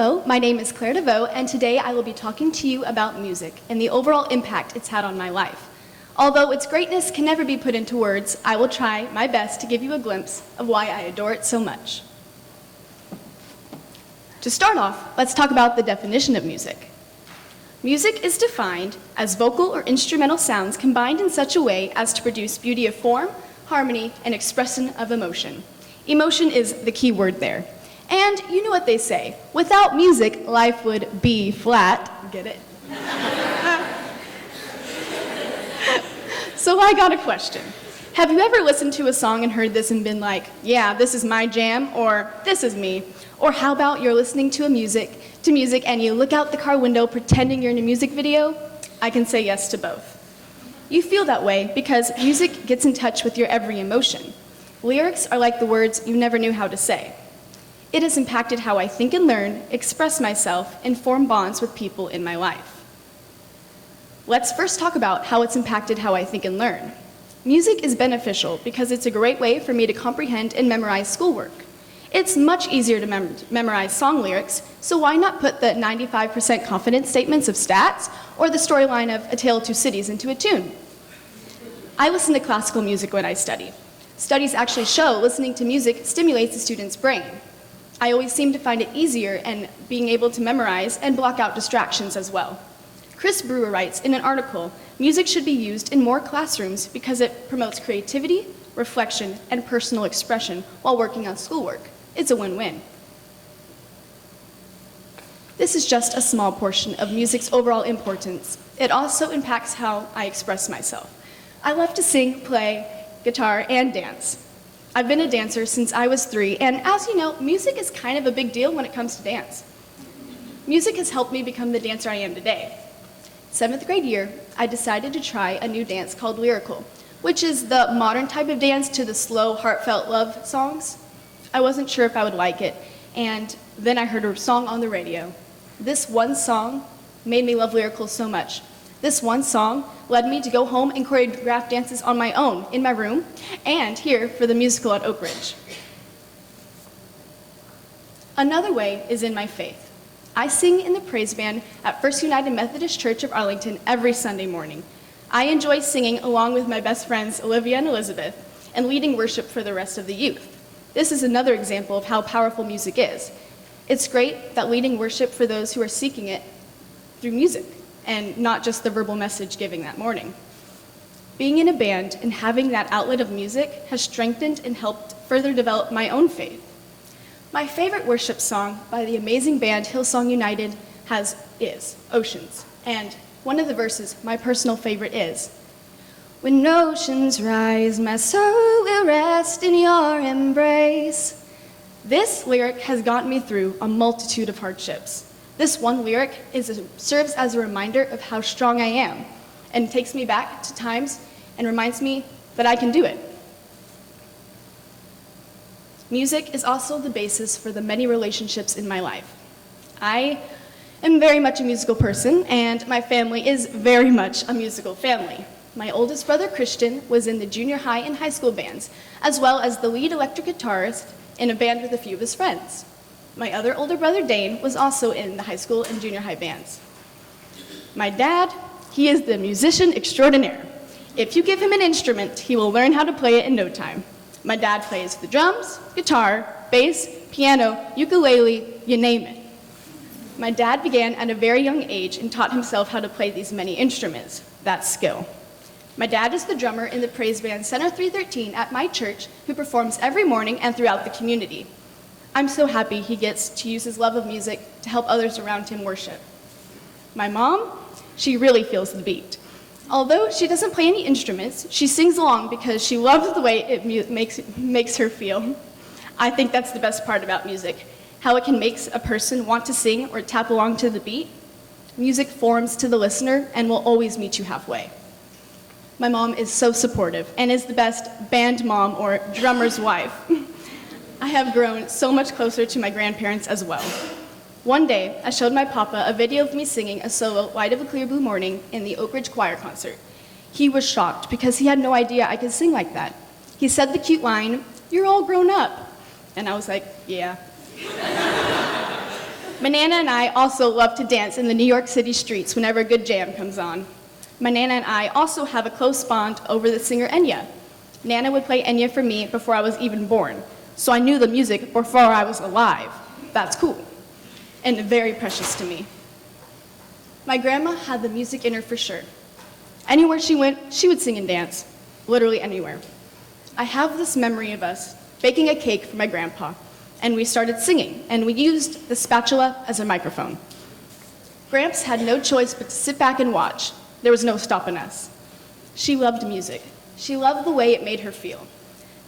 Hello, my name is Claire Devoe, and today I will be talking to you about music and the overall impact it's had on my life. Although its greatness can never be put into words, I will try my best to give you a glimpse of why I adore it so much. To start off, let's talk about the definition of music. Music is defined as vocal or instrumental sounds combined in such a way as to produce beauty of form, harmony, and expression of emotion. Emotion is the key word there. And you know what they say, without music, life would be flat. Get it? So I got a question. Have you ever listened to a song and heard this and been like, yeah, this is my jam, or this is me? Or how about you're listening to music and you look out the car window pretending you're in a music video? I can say yes to both. You feel that way because music gets in touch with your every emotion. Lyrics are like the words you never knew how to say. It has impacted how I think and learn, express myself, and form bonds with people in my life. Let's first talk about how it's impacted how I think and learn. Music is beneficial because it's a great way for me to comprehend and memorize schoolwork. It's much easier to memorize song lyrics, so why not put the 95% confidence statements of stats or the storyline of A Tale of Two Cities into a tune? I listen to classical music when I study. Studies actually show listening to music stimulates the student's brain. I always seem to find it easier and being able to memorize and block out distractions as well. Chris Brewer writes in an article, music should be used in more classrooms because it promotes creativity, reflection, and personal expression while working on schoolwork. It's a win-win. This is just a small portion of music's overall importance. It also impacts how I express myself. I love to sing, play guitar, and dance. I've been a dancer since I was 3, and as you know, music is kind of a big deal when it comes to dance. Music has helped me become the dancer I am today. 7th grade year, I decided to try a new dance called lyrical, which is the modern type of dance to the slow, heartfelt love songs. I wasn't sure if I would like it, and then I heard a song on the radio. This one song made me love lyrical so much. This one song led me to go home and choreograph dances on my own in my room and here for the musical at Oakridge. Another way is in my faith. I sing in the praise band at First United Methodist Church of Arlington every Sunday morning. I enjoy singing along with my best friends Olivia and Elizabeth and leading worship for the rest of the youth. This is another example of how powerful music is. It's great that leading worship for those who are seeking it through music, and not just the verbal message giving that morning. Being in a band and having that outlet of music has strengthened and helped further develop my own faith. My favorite worship song by the amazing band Hillsong United is Oceans, and one of the verses, my personal favorite, is, "When oceans rise, my soul will rest in your embrace." This lyric has gotten me through a multitude of hardships. This one lyric serves as a reminder of how strong I am and takes me back to times and reminds me that I can do it. Music is also the basis for the many relationships in my life. I am very much a musical person, and my family is very much a musical family. My oldest brother, Christian, was in the junior high and high school bands, as well as the lead electric guitarist in a band with a few of his friends. My other older brother, Dane, was also in the high school and junior high bands. My dad, he is the musician extraordinaire. If you give him an instrument, he will learn how to play it in no time. My dad plays the drums, guitar, bass, piano, ukulele, you name it. My dad began at a very young age and taught himself how to play these many instruments. That's skill. My dad is the drummer in the praise band Center 313 at my church, who performs every morning and throughout the community. I'm so happy he gets to use his love of music to help others around him worship. My mom, she really feels the beat. Although she doesn't play any instruments, she sings along because she loves the way it makes her feel. I think that's the best part about music, how it can make a person want to sing or tap along to the beat. Music forms to the listener and will always meet you halfway. My mom is so supportive and is the best band mom or drummer's wife. I have grown so much closer to my grandparents as well. One day, I showed my papa a video of me singing a solo Light of a Clear Blue Morning in the Oakridge choir concert. He was shocked because he had no idea I could sing like that. He said the cute line, "You're all grown up." And I was like, yeah. My Nana and I also love to dance in the New York City streets whenever a good jam comes on. My Nana and I also have a close bond over the singer Enya. Nana would play Enya for me before I was even born, so I knew the music before I was alive. That's cool, and very precious to me. My grandma had the music in her for sure. Anywhere she went, she would sing and dance, literally anywhere. I have this memory of us baking a cake for my grandpa, and we started singing, and we used the spatula as a microphone. Gramps had no choice but to sit back and watch. There was no stopping us. She loved music. She loved the way it made her feel.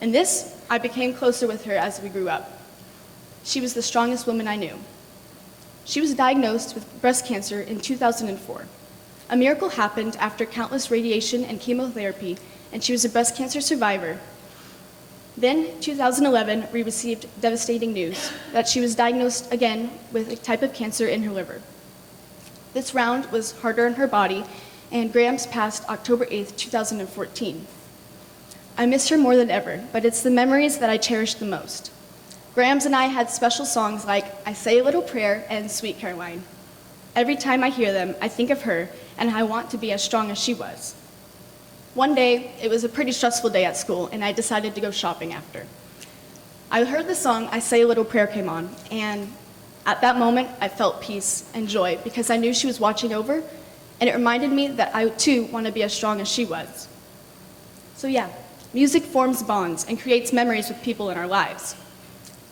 And this, I became closer with her as we grew up. She was the strongest woman I knew. She was diagnosed with breast cancer in 2004. A miracle happened after countless radiation and chemotherapy, and she was a breast cancer survivor. Then, 2011, we received devastating news that she was diagnosed again with a type of cancer in her liver. This round was harder on her body, and Gramps passed October 8th, 2014. I miss her more than ever, but it's the memories that I cherish the most. Gramps and I had special songs like I Say a Little Prayer and Sweet Caroline. Every time I hear them, I think of her, and I want to be as strong as she was. One day, it was a pretty stressful day at school, and I decided to go shopping after. I heard the song I Say a Little Prayer came on, and at that moment, I felt peace and joy because I knew she was watching over, and it reminded me that I too want to be as strong as she was. So yeah, music forms bonds and creates memories with people in our lives.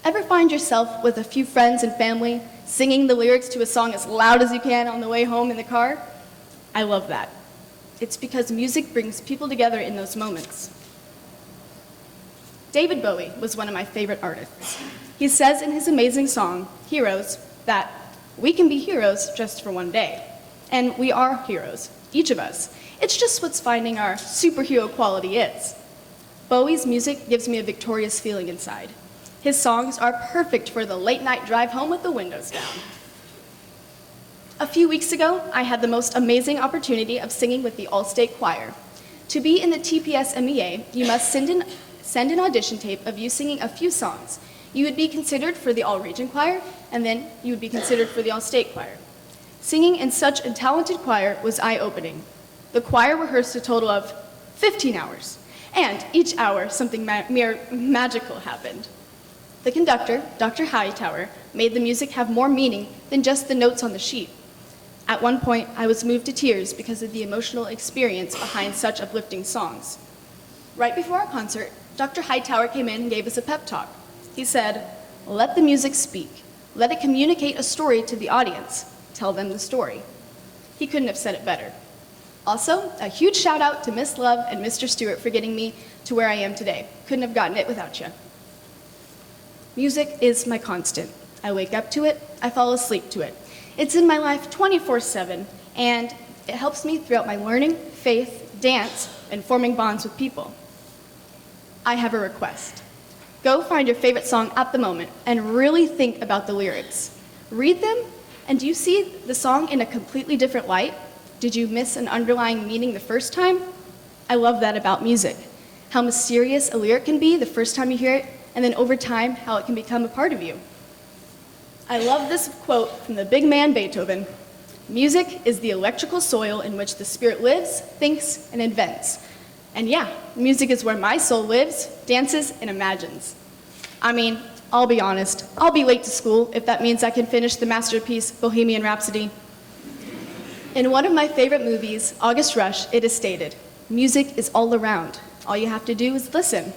Ever find yourself with a few friends and family singing the lyrics to a song as loud as you can on the way home in the car? I love that. It's because music brings people together in those moments. David Bowie was one of my favorite artists. He says in his amazing song, Heroes, that we can be heroes just for one day. And we are heroes, each of us. It's just what's finding our superhero quality is. Bowie's music gives me a victorious feeling inside. His songs are perfect for the late night drive home with the windows down. A few weeks ago, I had the most amazing opportunity of singing with the All-State Choir. To be in the TPS MEA, you must send an audition tape of you singing a few songs. You would be considered for the All-Region Choir, and then you would be considered for the All-State Choir. Singing in such a talented choir was eye-opening. The choir rehearsed a total of 15 hours, and each hour something magical happened. The conductor, Dr. Hightower, made the music have more meaning than just the notes on the sheet. At one point, I was moved to tears because of the emotional experience behind such uplifting songs. Right before our concert, Dr. Hightower came in and gave us a pep talk. He said, "Let the music speak. Let it communicate a story to the audience. Tell them the story." He couldn't have said it better. Also, a huge shout out to Miss Love and Mr. Stewart for getting me to where I am today. Couldn't have gotten it without you. Music is my constant. I wake up to it, I fall asleep to it. It's in my life 24/7, and it helps me throughout my learning, faith, dance, and forming bonds with people. I have a request. Go find your favorite song at the moment and really think about the lyrics. Read them, and do you see the song in a completely different light? Did you miss an underlying meaning the first time? I love that about music. How mysterious a lyric can be the first time you hear it, and then over time, how it can become a part of you. I love this quote from the big man Beethoven. "Music is the electrical soil in which the spirit lives, thinks, and invents." And yeah, music is where my soul lives, dances, and imagines. I mean, I'll be honest, I'll be late to school if that means I can finish the masterpiece Bohemian Rhapsody. In one of my favorite movies, August Rush, it is stated, "Music is all around. All you have to do is listen."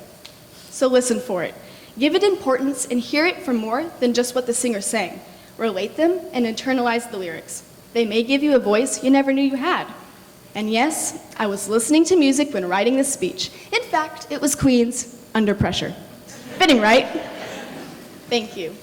So listen for it. Give it importance and hear it for more than just what the singer sang. Relate them and internalize the lyrics. They may give you a voice you never knew you had. And yes, I was listening to music when writing this speech. In fact, it was Queen's Under Pressure. Fitting, right? Thank you.